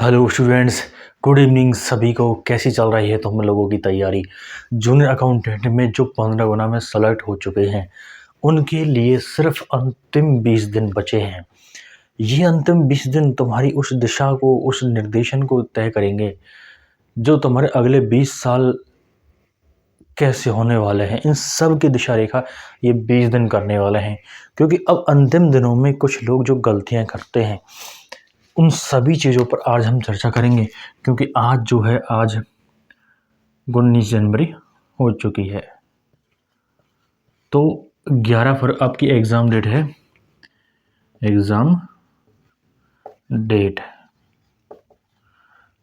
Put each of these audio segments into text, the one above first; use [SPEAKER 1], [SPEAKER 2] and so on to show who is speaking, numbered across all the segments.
[SPEAKER 1] Hello students, good evening सभी को। कैसी चल रही है तुम लोगों की तैयारी? जूनियर अकाउंटेंट में जो 15 गुना में सेलेक्ट हो चुके हैं उनके लिए सिर्फ अंतिम 20 दिन बचे हैं। ये अंतिम 20 दिन तुम्हारी उस दिशा को, उस निर्देशन को तय करेंगे जो तुम्हारे अगले 20 साल कैसे होने वाले हैं। इन सब की दिशा रेखा ये 20 दिन करने वाले हैं, क्योंकि अब अंतिम दिनों में कुछ लोग जो गलतियां करते हैं उन सभी चीज़ों पर आज हम चर्चा करेंगे। क्योंकि आज 19 जनवरी हो चुकी है, तो 11 फरवरी आपकी एग्ज़ाम डेट है। एग्ज़ाम डेट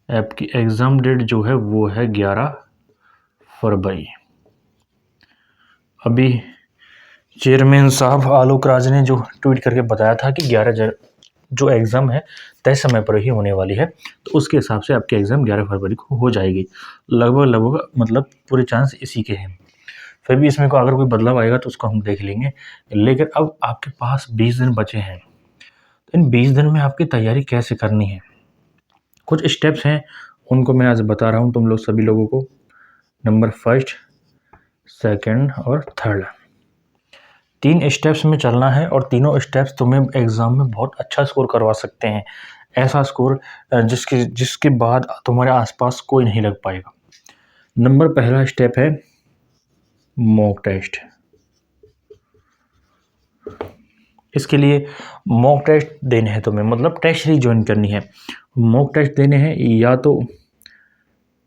[SPEAKER 1] आपकी एग्ज़ाम डेट जो है वो है 11 फरवरी। अभी चेयरमैन साहब आलोक राज ने जो ट्वीट करके बताया था कि 11 जो एग्ज़ाम है तय समय पर ही होने वाली है, तो उसके हिसाब से आपकी एग्ज़ाम 11 फरवरी को हो जाएगी। लगभग मतलब पूरे चांस इसी के हैं। फिर भी इसमें को अगर कोई बदलाव आएगा तो उसको हम देख लेंगे। लेकिन अब आपके पास 20 दिन बचे हैं, तो इन 20 दिन में आपकी तैयारी कैसे करनी है, कुछ स्टेप्स हैं उनको मैं आज बता रहा हूँ तुम लोग सभी लोगों को। नंबर फर्स्ट, सेकंड और थर्ड, 3 स्टेप्स में चलना है और तीनों स्टेप्स तुम्हें एग्ज़ाम में बहुत अच्छा स्कोर करवा सकते हैं। ऐसा स्कोर जिसके बाद तुम्हारे आसपास कोई नहीं लग पाएगा। नंबर पहला स्टेप है मॉक टेस्ट। इसके लिए मॉक टेस्ट देने हैं तुम्हें, मतलब टेस्ट सीरीज ज्वाइन करनी है। मॉक टेस्ट देने हैं या तो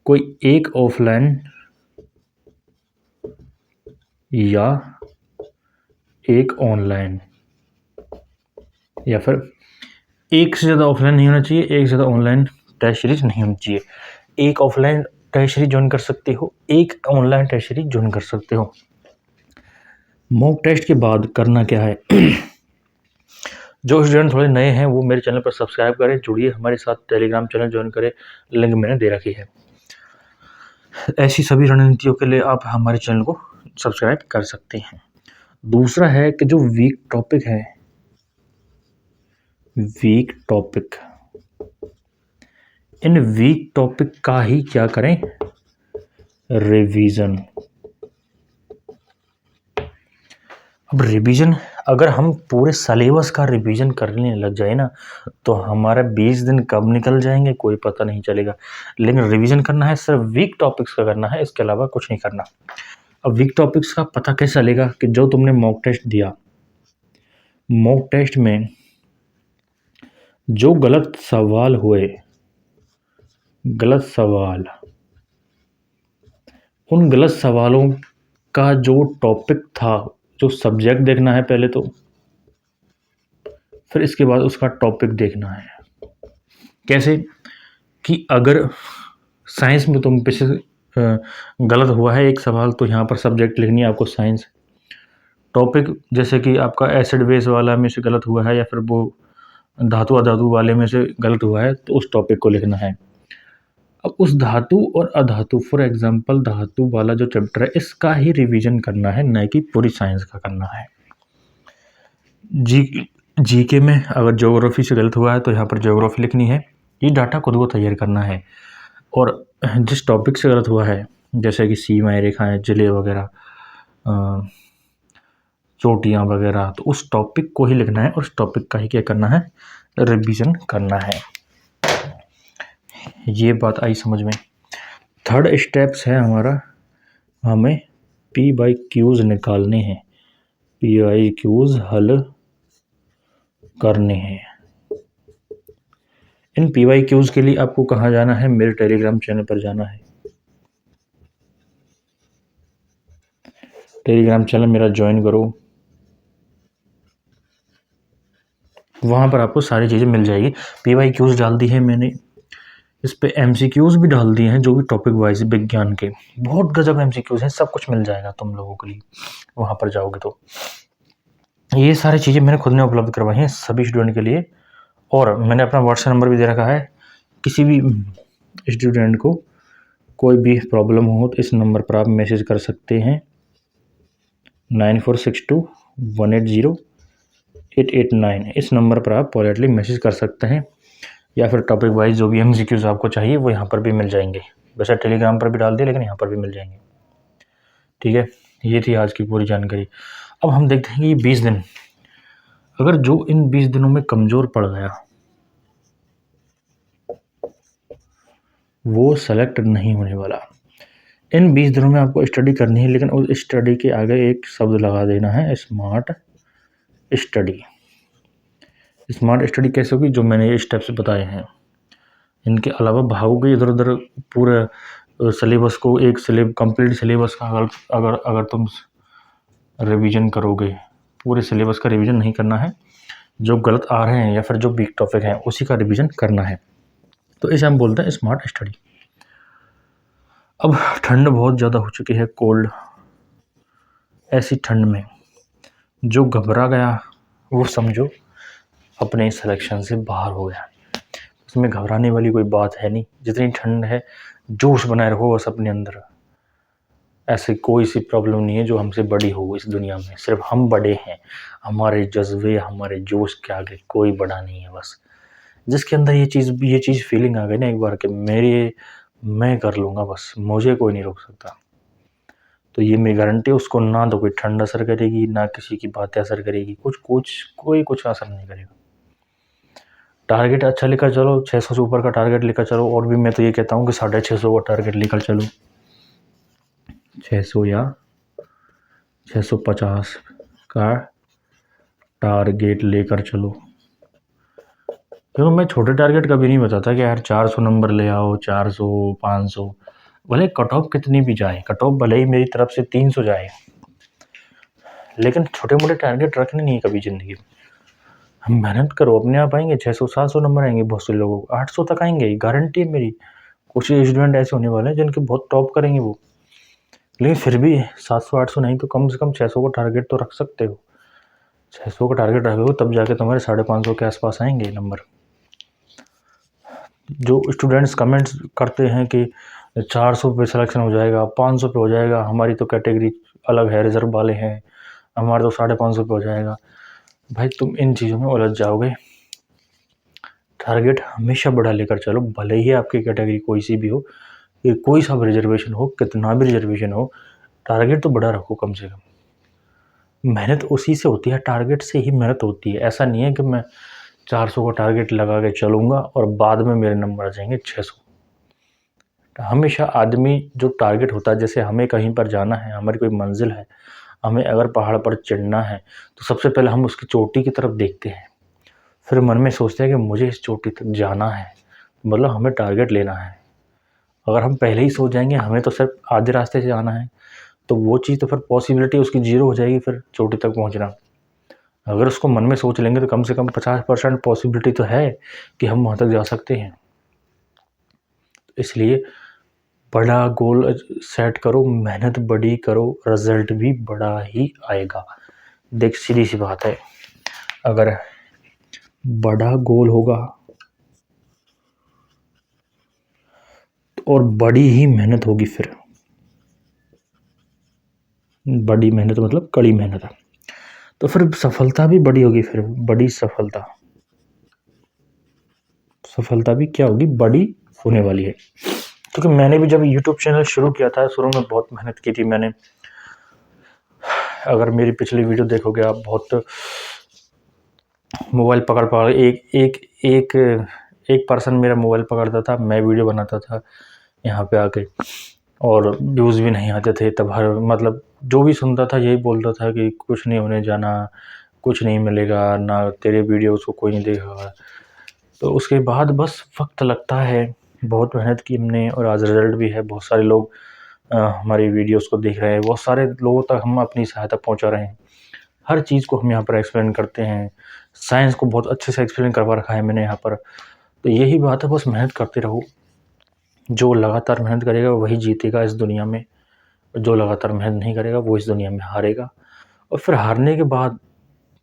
[SPEAKER 1] कोई एक ऑफलाइन या एक ऑनलाइन, या फिर एक से ज़्यादा ऑफलाइन नहीं होना चाहिए, एक से ज़्यादा ऑनलाइन टेस्ट सीरीज नहीं होनी चाहिए। एक ऑफलाइन टेस्ट सीरीज ज्वाइन कर सकते हो, एक ऑनलाइन टेस्ट सीरीज ज्वाइन कर सकते हो। मॉक टेस्ट के बाद करना क्या है जो स्टूडेंट थोड़े नए हैं वो मेरे चैनल पर सब्सक्राइब करें, जुड़िए हमारे साथ, टेलीग्राम चैनल ज्वाइन करें, लिंक मैंने दे रखी है। ऐसी सभी रणनीतियों के लिए आप हमारे चैनल को सब्सक्राइब कर सकते हैं। दूसरा है कि जो वीक टॉपिक है, वीक टॉपिक, इन वीक टॉपिक का ही क्या करें, रिवीजन। अब रिवीजन अगर हम पूरे सिलेबस का रिवीजन करने लग जाए ना तो हमारा 20 दिन कब निकल जाएंगे कोई पता नहीं चलेगा। लेकिन रिवीजन करना है, सिर्फ वीक टॉपिक्स का करना है, इसके अलावा कुछ नहीं करना। अब वीक टॉपिक्स का पता कैसे चलेगा कि जो तुमने मॉक टेस्ट दिया, मॉक टेस्ट में जो गलत सवाल हुए, गलत सवाल, उन गलत सवालों का जो टॉपिक था, जो सब्जेक्ट देखना है पहले तो, फिर इसके बाद उसका टॉपिक देखना है। कैसे कि अगर साइंस में तुम पीछे गलत हुआ है एक सवाल, तो यहाँ पर सब्जेक्ट लिखनी है आपको साइंस। टॉपिक जैसे कि आपका एसिड बेस वाला में से गलत हुआ है या फिर वो धातु अधातु वाले में से गलत हुआ है, तो उस टॉपिक को लिखना है। अब उस धातु और अधातु, फॉर एग्जांपल धातु वाला जो चैप्टर है इसका ही रिवीजन करना है, न कि पूरी साइंस का करना है। जीके में अगर ज्योग्राफी से गलत हुआ है तो यहाँ पर ज्योग्राफी लिखनी है। ये डाटा खुद को तैयार करना है। और जिस टॉपिक से गलत हुआ है, जैसे कि सीमाएं, रेखाएं, जिले वगैरह, चोटियाँ वगैरह, तो उस टॉपिक को ही लिखना है और उस टॉपिक का ही क्या करना है, रिवीजन करना है। ये बात आई समझ में। थर्ड स्टेप्स है हमारा, हमें PYQs निकालने हैं, PYQs हल करने हैं। इन PYQs के लिए आपको कहाँ जाना है, मेरे टेलीग्राम चैनल पर जाना है। टेलीग्राम चैनल मेरा ज्वाइन करो, वहाँ पर आपको सारी चीज़ें मिल जाएगी। PYQs डाल दी है मैंने, इस पे MCQs भी डाल दिए हैं जो भी टॉपिक वाइज विज्ञान के, बहुत गजब MCQs हैं, सब कुछ मिल जाएगा तुम लोगों के लिए वहाँ पर जाओगे तो। ये सारी चीज़ें मैंने खुद ने उपलब्ध करवाई हैं सभी स्टूडेंट के लिए, और मैंने अपना व्हाट्सएप नंबर भी दे रखा है। किसी भी स्टूडेंट को कोई भी प्रॉब्लम हो तो इस नंबर पर आप मैसेज कर सकते हैं, 9462180889। इस नंबर पर आप पोलाइटली मैसेज कर सकते हैं। या फिर टॉपिक वाइज जो भी MCQs आपको चाहिए वो यहाँ पर भी मिल जाएंगे। वैसे टेलीग्राम पर भी डाल दिए, लेकिन यहाँ पर भी मिल जाएंगे। ठीक है, ये थी आज की पूरी जानकारी। अब हम देखते हैं कि 20 दिन, अगर जो इन 20 दिनों में कमज़ोर पड़ गया वो सेलेक्ट नहीं होने वाला। इन 20 दिनों में आपको स्टडी करनी है, लेकिन उस स्टडी के आगे एक शब्द लगा देना है, स्मार्ट स्टडी। स्मार्ट स्टडी कैसे होगी, जो मैंने ये स्टेप्स बताए हैं। इनके अलावा भागोगे इधर उधर पूरे सिलेबस को, एक कंप्लीट सिलेबस का अगर तुम रिवीजन करोगे, पूरे सिलेबस का रिवीजन नहीं करना है, जो गलत आ रहे हैं या फिर जो वीक टॉपिक हैं उसी का रिवीजन करना है, तो इसे हम बोलते हैं स्मार्ट स्टडी। अब ठंड बहुत ज़्यादा हो चुकी है, कोल्ड। ऐसी ठंड में जो घबरा गया वो समझो अपने सिलेक्शन से बाहर हो गया। उसमें घबराने वाली कोई बात है नहीं। जितनी ठंड है जोश बनाए रखो बस अपने अंदर। ऐसी कोई सी प्रॉब्लम नहीं है जो हमसे बड़ी हो इस दुनिया में, सिर्फ हम बड़े हैं। हमारे जज्बे, हमारे जोश के आगे कोई बड़ा नहीं है। बस जिसके अंदर ये चीज़ फीलिंग आ गई ना एक बार कि मैं कर लूँगा, बस मुझे कोई नहीं रोक सकता, तो ये मेरी गारंटी है, उसको ना तो कोई ठंड असर करेगी, ना किसी की बातें असर करेगी, कोई कुछ असर नहीं करेगा। टारगेट अच्छा लेकर चलो, 600 से ऊपर का टारगेट लेकर चलो, और भी मैं तो ये कहता हूँ कि 650 का टारगेट लेकर चलो, 600 या 650 का टारगेट लेकर चलो। क्योंकि मैं छोटे टारगेट कभी नहीं बताता कि यार 400 नंबर ले आओ, 400 500, भले कट ऑफ कितनी भी जाए, कट ऑफ भले ही मेरी तरफ से 300 जाए, लेकिन छोटे मोटे टारगेट रखने नहीं है कभी ज़िंदगी में। हम मेहनत करो, अपने आप आएंगे 600 700 नंबर आएंगे, बहुत से लोगों को 800 तक आएंगे, गारंटी है मेरी। कुछ स्टूडेंट ऐसे होने वाले हैं जिनके बहुत टॉप करेंगे वो, लेकिन फिर भी 700 800 नहीं तो कम से कम 600 का टारगेट तो रख सकते हो। 600 का टारगेट रखोगे तब जाके तुम्हारे 550 के आसपास आएंगे नंबर। जो स्टूडेंट्स कमेंट्स करते हैं कि 400 पे सिलेक्शन हो जाएगा, 500 पे हो जाएगा, हमारी तो कैटेगरी अलग है, रिजर्व वाले हैं, हमारा तो 550 पे हो जाएगा, भाई तुम इन चीज़ों में उलझ जाओगे। टारगेट हमेशा बड़ा लेकर चलो, भले ही आपकी कैटेगरी कोई सी भी हो, कि कोई सा भी रिजर्वेशन हो, कितना भी रिजर्वेशन हो, टारगेट तो बड़ा रखो कम से कम। मेहनत उसी से होती है, टारगेट से ही मेहनत होती है। ऐसा नहीं है कि मैं 400 का टारगेट लगा के चलूँगा और बाद में मेरे नंबर आ जाएंगे 600। हमेशा आदमी जो टारगेट होता है, जैसे हमें कहीं पर जाना है, हमारी कोई मंजिल है, हमें अगर पहाड़ पर चढ़ना है तो सबसे पहले हम उसकी चोटी की तरफ देखते हैं, फिर मन में सोचते हैं कि मुझे इस चोटी तक जाना है, मतलब हमें टारगेट लेना है। अगर हम पहले ही सोच जाएंगे हमें तो सिर्फ आधे रास्ते से जाना है, तो वो चीज़ तो फिर पॉसिबिलिटी उसकी ज़ीरो हो जाएगी फिर चोटी तक पहुंचना। अगर उसको मन में सोच लेंगे तो कम से कम 50% पॉसिबिलिटी तो है कि हम वहाँ तक जा सकते हैं। इसलिए बड़ा गोल सेट करो, मेहनत बड़ी करो, रिजल्ट भी बड़ा ही आएगा। देख सीधी सी बात है, अगर बड़ा गोल होगा और बड़ी ही मेहनत होगी, फिर बड़ी मेहनत मतलब कड़ी मेहनत है, तो फिर सफलता भी बड़ी होगी। फिर बड़ी सफलता भी क्या होगी, बड़ी होने वाली है। क्योंकि मैंने भी जब यूट्यूब चैनल शुरू किया था, शुरू में बहुत मेहनत की थी मैंने। अगर मेरी पिछली वीडियो देखोगे आप, बहुत मोबाइल पकड़ एक पर्सन मेरा मोबाइल पकड़ता था, मैं वीडियो बनाता था यहाँ पे आके, और व्यूज़ भी नहीं आते थे तब। हर मतलब जो भी सुनता था यही बोलता था कि कुछ नहीं होने जाना, कुछ नहीं मिलेगा ना, तेरे वीडियोस को कोई नहीं देखेगा। तो उसके बाद बस वक्त लगता है, बहुत मेहनत की हमने और आज रिज़ल्ट भी है। बहुत सारे लोग हमारी वीडियोस को देख रहे हैं, बहुत सारे लोगों तक हम अपनी सहायता पहुंचा रहे हैं। हर चीज़ को हम यहाँ पर एक्सप्लेन करते हैं, साइंस को बहुत अच्छे से एक्सप्लेन करवा रखा है मैंने यहाँ पर। तो यही बात है, बस मेहनत करते रहो। जो लगातार मेहनत करेगा वही जीतेगा इस दुनिया में, जो लगातार मेहनत नहीं करेगा वो इस दुनिया में हारेगा। और फिर हारने के बाद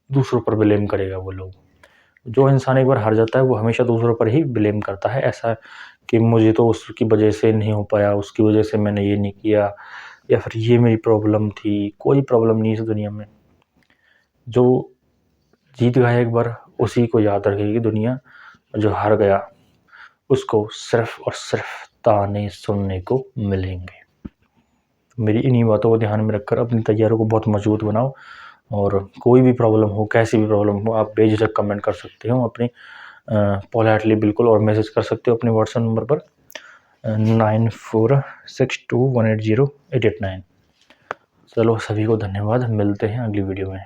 [SPEAKER 1] दूसरों पर ब्लेम करेगा वो लोग। जो इंसान एक बार हार जाता है वो हमेशा दूसरों पर ही ब्लेम करता है, ऐसा कि मुझे तो उसकी वजह से नहीं हो पाया, उसकी वजह से मैंने ये नहीं किया, या फिर ये मेरी प्रॉब्लम थी। कोई प्रॉब्लम नहीं इस दुनिया में। जो जीत गया एक बार उसी को याद रखेगी दुनिया, जो हार गया उसको सिर्फ और सिर्फ ताने सुनने को मिलेंगे। मेरी इन्हीं बातों को ध्यान में रखकर अपनी तैयारियों को बहुत मजबूत बनाओ, और कोई भी प्रॉब्लम हो, कैसी भी प्रॉब्लम हो, आप बेझिझक कमेंट कर सकते हो अपनी पोलाइटली बिल्कुल, और मैसेज कर सकते हो अपने व्हाट्सएप नंबर पर 9462180889। चलो सभी को धन्यवाद, मिलते हैं अगली वीडियो में।